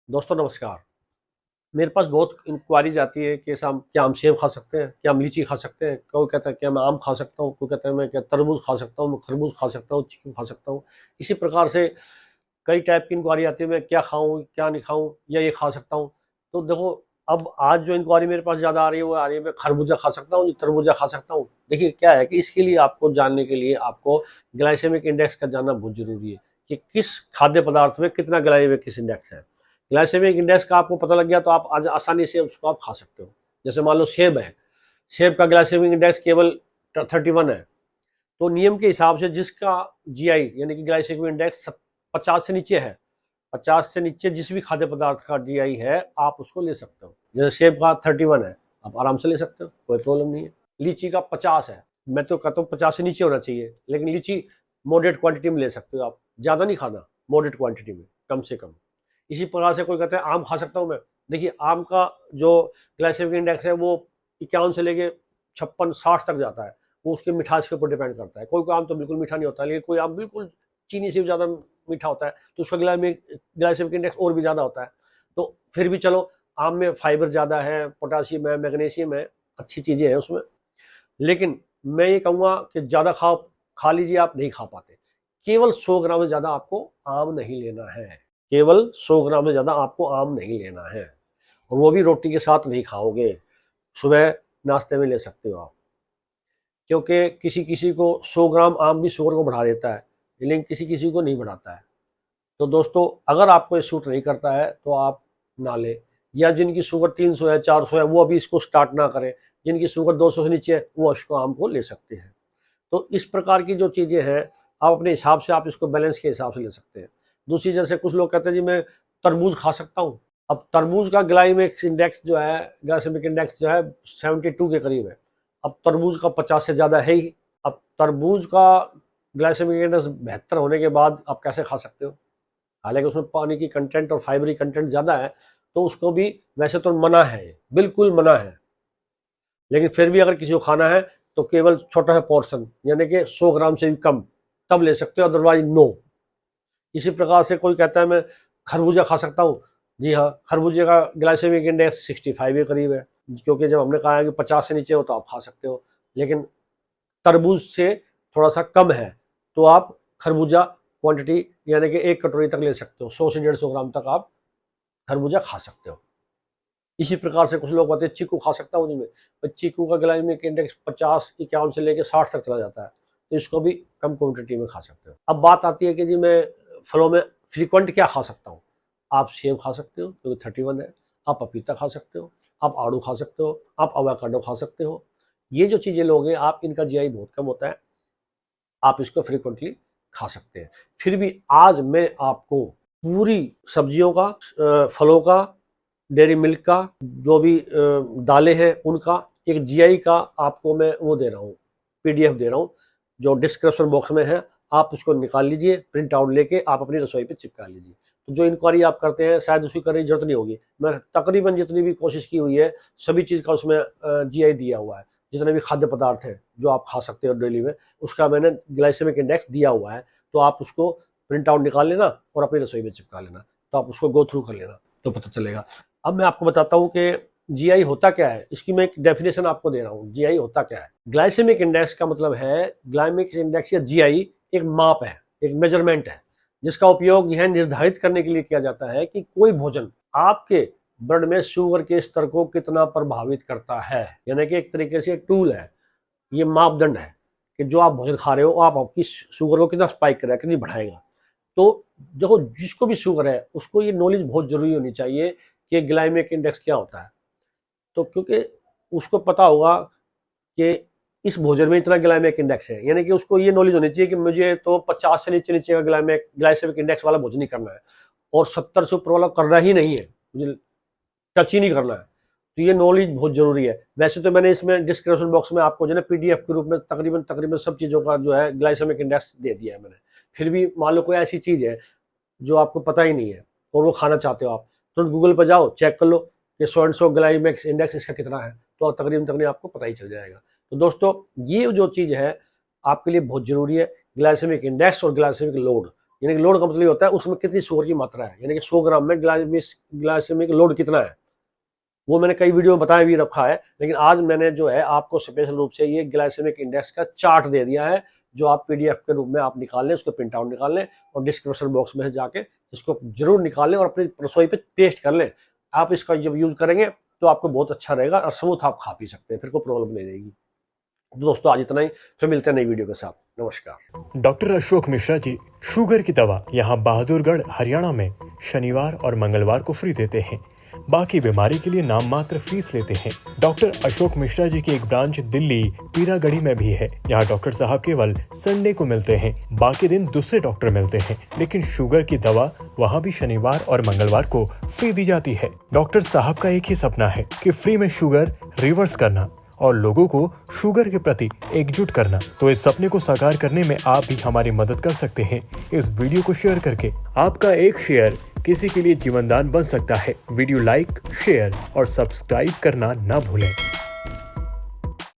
दोस्तों नमस्कार। मेरे पास बहुत इंक्वायरीज आती है कि क्या हम सेब खा सकते हैं, क्या हम लीची खा सकते हैं। कोई कहता है क्या मैं आम खा सकता हूँ, कोई कहता है मैं क्या तरबूज खा सकता हूँ, मैं खरबूज खा सकता हूँ, चीकू खा सकता हूँ। इसी प्रकार से कई टाइप की इंक्वायरी आती है, मैं क्या खाऊं क्या नहीं खाऊं या ये खा सकता हूँ। तो देखो, अब आज जो इंक्वायरी मेरे पास ज़्यादा आ रही है वो आ रही है मैं खरबूजा खा सकता हूँ, तरबूजा खा सकता हूँ। देखिए क्या है कि इसके लिए आपको जानने के लिए आपको ग्लाइसेमिक इंडेक्स का जानना बहुत जरूरी है कि किस खाद्य पदार्थ में कितना ग्लाइसेमिक इंडेक्स है। ग्लाइसेमिक इंडेक्स का आपको पता लग गया तो आप आज आसानी से उसको आप खा सकते हो। जैसे मान लो सेब है, सेब का ग्लाइसेमिक इंडेक्स केवल 31 है। तो नियम के हिसाब से जिसका जीआई यानी कि ग्लाइसेमिक इंडेक्स 50 से नीचे है, 50 से नीचे जिस भी खाद्य पदार्थ का जीआई है आप उसको ले सकते हो। जैसे सेब का 31 है, आप आराम से ले सकते हो, कोई प्रॉब्लम नहीं है। लीची का 50 है, मैं तो कहता हूँ 50 से नीचे होना चाहिए, लेकिन लीची मॉडरेट क्वांटिटी में ले सकते हो आप, ज़्यादा नहीं खाना, मॉडरेट क्वांटिटी में, कम से कम। इसी प्रकार से कोई कहता है आम खा सकता हूँ मैं। देखिए आम का जो ग्लाइसेमिक इंडेक्स है वो 51 से लेके 56-60 तक जाता है। वो उसके मिठास के ऊपर डिपेंड करता है। कोई कोई आम तो बिल्कुल मीठा नहीं होता, लेकिन कोई आम बिल्कुल चीनी से भी ज़्यादा मीठा होता है, तो उसका ग्लाइसेमिक इंडेक्स और भी ज़्यादा होता है। तो फिर भी चलो, आम में फाइबर ज़्यादा है, पोटासियम है, मैग्नीशियम है, अच्छी चीज़ें हैं उसमें। लेकिन मैं ये कहूँगा कि ज़्यादा खा लीजिए, आप नहीं खा पाते। केवल 100 ग्राम से ज़्यादा आपको आम नहीं लेना है। केवल 100 ग्राम से ज़्यादा आपको आम नहीं लेना है, और वो भी रोटी के साथ नहीं खाओगे। सुबह नाश्ते में ले सकते हो आप, क्योंकि किसी किसी को 100 ग्राम आम भी शुगर को बढ़ा देता है, लेकिन किसी किसी को नहीं बढ़ाता है। तो दोस्तों, अगर आपको ये सूट नहीं करता है तो आप ना लें, या जिनकी शुगर 300 है 400 है वो अभी इसको स्टार्ट ना करें। जिनकी शुगर 200 से नीचे है वो इसको आम को ले सकते हैं। तो इस प्रकार की जो चीज़ें हैं, आप अपने हिसाब से आप इसको बैलेंस के हिसाब से ले सकते हैं। दूसरी, जैसे कुछ लोग कहते हैं जी मैं तरबूज खा सकता हूँ। अब तरबूज का ग्लाइमेक्स इंडेक्स जो है, ग्लाइसेमिक इंडेक्स जो है 72 के करीब है। अब तरबूज का 50 से ज़्यादा है ही। अब तरबूज का ग्लाइसेमिक इंडेक्स 72 होने के बाद आप कैसे खा सकते हो? हालांकि उसमें पानी की कंटेंट और फाइबरी कंटेंट ज़्यादा है, तो उसको भी वैसे तो मना है, बिल्कुल मना है। लेकिन फिर भी अगर किसी को खाना है तो केवल छोटा सा पोर्शन, यानी कि 100 ग्राम से भी कम, तब ले सकते हो, अदरवाइज नो। इसी प्रकार से कोई कहता है मैं खरबूजा खा सकता हूँ। जी हाँ, खरबूजे का ग्लाइसेमिक इंडेक्स 65 के करीब है, क्योंकि जब हमने कहा है कि 50 से नीचे हो तो आप खा सकते हो। लेकिन तरबूज से थोड़ा सा कम है, तो आप खरबूजा क्वांटिटी यानी कि 1 कटोरी तक ले सकते हो, 100 से 150 ग्राम तक आप खरबूजा खा सकते हो। इसी प्रकार से कुछ लोग कहते हैं चीकू खा सकता हूँ, जिनमें पर चीकू का ग्लाइसेमिक इंडेक्स 50-51 से लेकर 60 तक चला जाता है, तो इसको भी कम क्वांटिटी में खा सकते हो। अब बात आती है कि जी मैं फलों में फ्रीक्वेंट क्या खा सकता हूँ। आप सेब खा सकते हो क्योंकि 31 है, आप पपीता खा सकते हो, आप आड़ू खा सकते हो, आप अवाकाडो खा सकते हो। ये जो चीज़ें लोगे आप, इनका जीआई बहुत कम होता है, आप इसको फ्रीक्वेंटली खा सकते हैं। फिर भी आज मैं आपको पूरी सब्जियों का, फलों का, डेयरी मिल्क का, जो भी दालें हैं उनका एक जीआई का आपको मैं वो दे रहा हूँ, पीडीएफ दे रहा हूँ, जो डिस्क्रिप्शन बॉक्स में है। आप उसको निकाल लीजिए, प्रिंट आउट लेके आप अपनी रसोई पे चिपका लीजिए। तो जो इंक्वायरी आप करते हैं शायद उसकी करने की जरूरत नहीं होगी। मैं तकरीबन जितनी भी कोशिश की हुई है सभी चीज़ का उसमें जीआई दिया हुआ है। जितने भी खाद्य पदार्थ हैं जो आप खा सकते हो डेली में, उसका मैंने ग्लाइसेमिक इंडेक्स दिया हुआ है। तो आप उसको प्रिंट आउट निकाल लेना और अपनी रसोई में चिपका लेना, तो आप उसको गो थ्रू कर लेना, तो पता चलेगा। अब मैं आपको बताता हूँ कि जीआई होता क्या है, इसकी मैं एक डेफिनेशन आपको दे रहा हूँ। जीआई होता क्या है? ग्लाइसेमिक इंडेक्स का मतलब है, ग्लाइसेमिक इंडेक्स या जीआई एक माप है, एक मेजरमेंट है, जिसका उपयोग यह निर्धारित करने के लिए किया जाता है कि कोई भोजन आपके ब्लड में शुगर के स्तर को कितना प्रभावित करता है। यानी कि एक तरीके से टूल है, ये मापदंड है कि जो आप भोजन खा रहे हो आप आपकी शुगर को कितना स्पाइक करेगा, कितनी बढ़ाएगा। तो देखो, जिसको भी शुगर है उसको ये नॉलेज बहुत जरूरी होनी चाहिए कि ग्लाइमेक इंडेक्स क्या होता है। तो क्योंकि उसको पता होगा कि इस भोजन में इतना ग्लाइमेक इंडेक्स है, यानी कि उसको ये नॉलेज होनी चाहिए कि मुझे तो 50 से नीचे नीचे का ग्लाइसेमिक इंडेक्स वाला भोजन नहीं करना है, और 70 से ऊपर वाला करना ही नहीं है, मुझे टच ही नहीं करना है। तो ये नॉलेज बहुत जरूरी है। वैसे तो मैंने इसमें डिस्क्रिप्शन बॉक्स में आपको जो है पीडीएफ के रूप में तकरीबन तकरीबन सब चीज़ों का जो है ग्लाइसेमिक इंडेक्स दे दिया है मैंने। फिर भी मान लो कोई ऐसी चीज़ है जो आपको पता ही नहीं है और वो खाना चाहते हो आप, तो गूगल पर जाओ, चेक कर लो कि सो एंड सो ग्लाइमेक्स इंडेक्स इसका कितना है, तो तकरीबन तकरीबन आपको पता ही चल जाएगा। तो दोस्तों, ये जो चीज़ है आपके लिए बहुत ज़रूरी है, ग्लाइसेमिक इंडेक्स और ग्लाइसेमिक लोड। यानी कि लोड का मतलब होता है उसमें कितनी शुगर की मात्रा है, यानी कि 100 ग्राम में ग्लाइसेमिक लोड कितना है, वो मैंने कई वीडियो में बताया भी रखा है। लेकिन आज मैंने जो है आपको स्पेशल रूप से ये ग्लाइसेमिक इंडेक्स का चार्ट दे दिया है, जो आप पीडीएफ के रूप में आप निकाल लें, उसको प्रिंट आउट निकाल लें और डिस्क्रिप्शन बॉक्स में जाके इसको जरूर निकाल लें और अपनी रसोई पे पेस्ट कर लें। आप इसका जब यूज करेंगे तो आपको बहुत अच्छा रहेगा और स्मूथ आप खा पी सकते हैं, फिर कोई प्रॉब्लम नहीं रहेगी। तो दोस्तों आज इतना ही, फिर मिलते हैं नई वीडियो के साथ। नमस्कार। डॉक्टर अशोक मिश्रा जी शुगर की दवा यहाँ बहादुरगढ़ हरियाणा में शनिवार और मंगलवार को फ्री देते हैं। बाकी बीमारी के लिए नाम मात्र फीस लेते हैं। डॉक्टर अशोक मिश्रा जी की एक ब्रांच दिल्ली पीरागढ़ी में भी है। यहाँ डॉक्टर साहब केवल संडे को मिलते हैं, बाकी दिन दूसरे डॉक्टर मिलते हैं, लेकिन शुगर की दवा वहाँ भी शनिवार और मंगलवार को फ्री दी जाती है। डॉक्टर साहब का एक ही सपना है कि फ्री में शुगर रिवर्स करना और लोगों को शुगर के प्रति एकजुट करना। तो इस सपने को साकार करने में आप भी हमारी मदद कर सकते हैं इस वीडियो को शेयर करके। आपका एक शेयर किसी के लिए जीवनदान बन सकता है। वीडियो लाइक, शेयर और सब्सक्राइब करना ना भूलें।